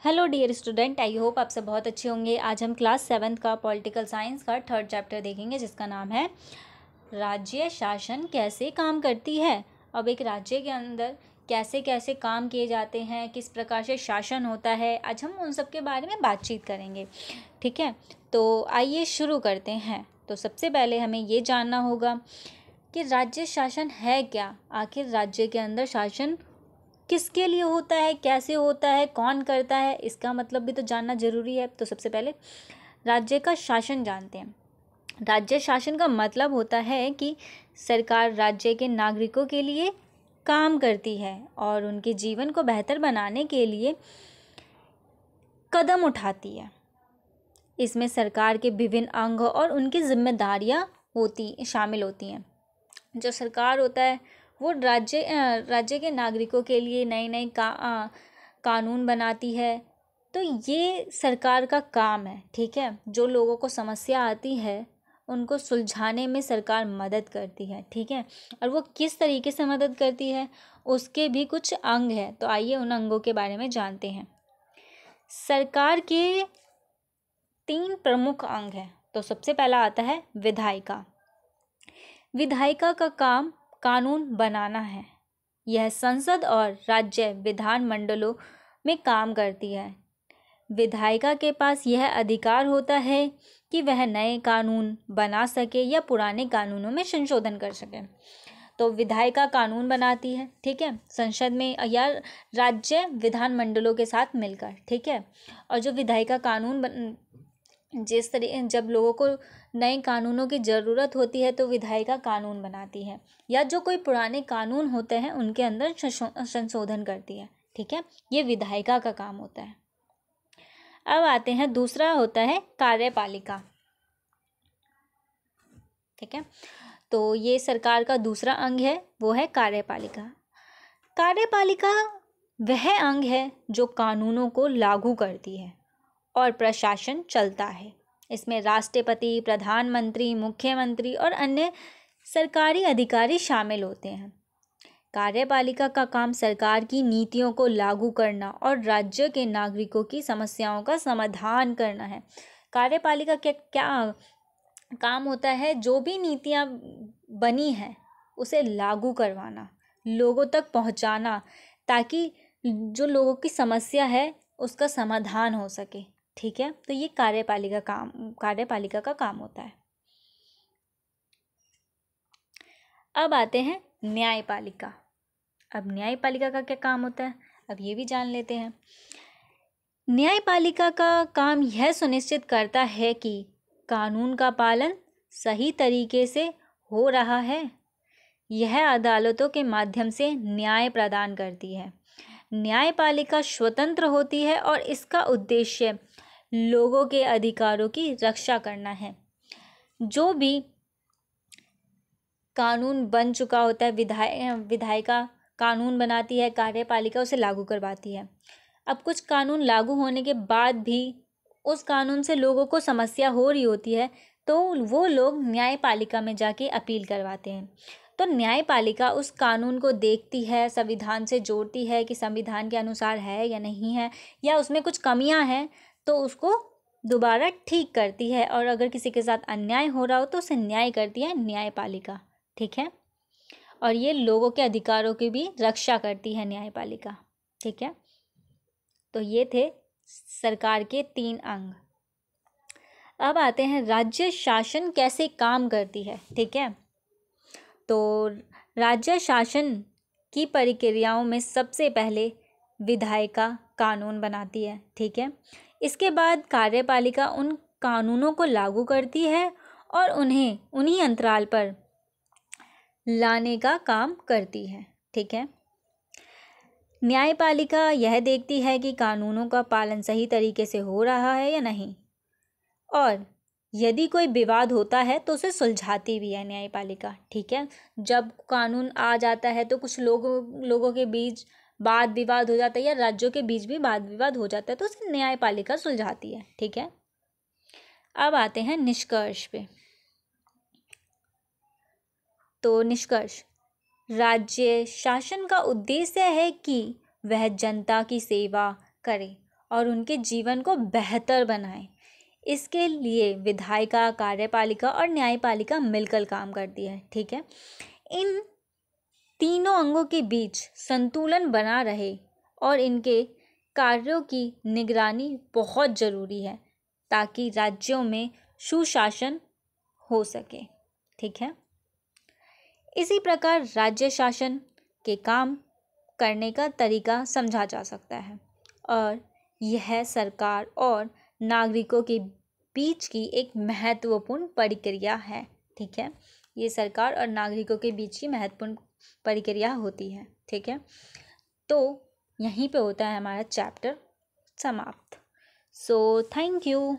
Hello dear student, I hope आप सब बहुत अच्छे होंगे। आज हम क्लास 7th का पॉलिटिकल साइंस का 3rd चैप्टर देखेंगे जिसका नाम है राज्य शासन कैसे काम करती है। अब एक राज्य के अंदर कैसे कैसे काम किए जाते हैं, किस प्रकार से शासन होता है, आज हम उन सब के बारे में बातचीत करेंगे। ठीक है, तो आइए शुरू करते हैं। तो सबसे पहले हमें ये जानना होगा कि राज्य शासन है क्या। आखिर राज्य के अंदर शासन किसके लिए होता है, कैसे होता है, कौन करता है, इसका मतलब भी तो जानना जरूरी है। तो सबसे पहले राज्य का शासन जानते हैं। राज्य शासन का मतलब होता है कि सरकार राज्य के नागरिकों के लिए काम करती है और उनके जीवन को बेहतर बनाने के लिए कदम उठाती है। इसमें सरकार के विभिन्न अंग और उनकी जिम्मेदारियां शामिल होती हैं। जो सरकार होता है वो राज्य के नागरिकों के लिए नए नए कानून बनाती है। तो ये सरकार का काम है। ठीक है, जो लोगों को समस्या आती है उनको सुलझाने में सरकार मदद करती है। ठीक है, और वो किस तरीके से मदद करती है उसके भी कुछ अंग हैं। तो आइए उन अंगों के बारे में जानते हैं। सरकार के 3 प्रमुख अंग हैं। तो सबसे पहला आता है विधायिका। विधायिका का काम कानून बनाना है। यह संसद और राज्य विधान मंडलों में काम करती है। विधायिका के पास यह अधिकार होता है कि वह नए कानून बना सके या पुराने कानूनों में संशोधन कर सके। तो विधायिका कानून बनाती है, ठीक है, संसद में या राज्य विधान मंडलों के साथ मिलकर। ठीक है, और जो विधायिका कानून जब लोगों को नए कानूनों की ज़रूरत होती है तो विधायिका कानून बनाती है, या जो कोई पुराने कानून होते हैं उनके अंदर संशोधन करती है। ठीक है, ये विधायिका का काम होता है। अब आते हैं, दूसरा होता है कार्यपालिका। ठीक है, तो ये सरकार का दूसरा अंग है, वो है कार्यपालिका। कार्यपालिका वह अंग है जो कानूनों को लागू करती है और प्रशासन चलता है। इसमें राष्ट्रपति, प्रधानमंत्री, मुख्यमंत्री और अन्य सरकारी अधिकारी शामिल होते हैं। कार्यपालिका का काम सरकार की नीतियों को लागू करना और राज्य के नागरिकों की समस्याओं का समाधान करना है। कार्यपालिका क्या क्या काम होता है? जो भी नीतियाँ बनी हैं उसे लागू करवाना, लोगों तक पहुँचाना, ताकि जो लोगों की समस्या है उसका समाधान हो सके। ठीक है, तो ये कार्यपालिका का काम होता है। अब आते हैं न्यायपालिका। अब न्यायपालिका का क्या काम होता है, अब ये भी जान लेते हैं। न्यायपालिका का काम यह सुनिश्चित करता है कि कानून का पालन सही तरीके से हो रहा है। यह अदालतों के माध्यम से न्याय प्रदान करती है। न्यायपालिका स्वतंत्र होती है और इसका उद्देश्य लोगों के अधिकारों की रक्षा करना है। जो भी कानून बन चुका होता है, विधायिका कानून बनाती है, कार्यपालिका उसे लागू करवाती है। अब कुछ कानून लागू होने के बाद भी उस कानून से लोगों को समस्या हो रही होती है तो वो लोग न्यायपालिका में जाके अपील करवाते हैं। तो न्यायपालिका उस कानून को देखती है, संविधान से जोड़ती है कि संविधान के अनुसार है या नहीं है, या उसमें कुछ कमियां हैं तो उसको दोबारा ठीक करती है, और अगर किसी के साथ अन्याय हो रहा हो तो उसे न्याय करती है न्यायपालिका। ठीक है, और ये लोगों के अधिकारों की भी रक्षा करती है न्यायपालिका। ठीक है, तो ये थे सरकार के 3 अंग। अब आते हैं राज्य शासन कैसे काम करती है। ठीक है, तो राज्य शासन की प्रक्रियाओं में सबसे पहले विधायिका कानून बनाती है। ठीक है, इसके बाद कार्यपालिका उन कानूनों को लागू करती है और उन्हें उन्हीं अंतराल पर लाने का काम करती है। ठीक है, न्यायपालिका यह देखती है कि कानूनों का पालन सही तरीके से हो रहा है या नहीं, और यदि कोई विवाद होता है तो उसे सुलझाती भी है न्यायपालिका। ठीक है, जब कानून आ जाता है तो कुछ लोगों के बीच वाद विवाद हो जाता है, या राज्यों के बीच भी वाद विवाद हो जाता है, तो उसे न्यायपालिका सुलझाती है। ठीक है, अब आते हैं निष्कर्ष पे। तो निष्कर्ष, राज्य शासन का उद्देश्य है कि वह जनता की सेवा करे और उनके जीवन को बेहतर बनाएं। इसके लिए विधायिका, कार्यपालिका और न्यायपालिका मिलकर काम करती है। ठीक है, इन तीनों अंगों के बीच संतुलन बना रहे और इनके कार्यों की निगरानी बहुत ज़रूरी है ताकि राज्यों में सुशासन हो सके। ठीक है, इसी प्रकार राज्य शासन के काम करने का तरीका समझा जा सकता है और यह सरकार और नागरिकों के बीच की एक महत्वपूर्ण प्रक्रिया है। ठीक है, ये सरकार और नागरिकों के बीच की महत्वपूर्ण प्रक्रिया होती है। ठीक है, तो यहीं पे होता है हमारा चैप्टर समाप्त। So thank you.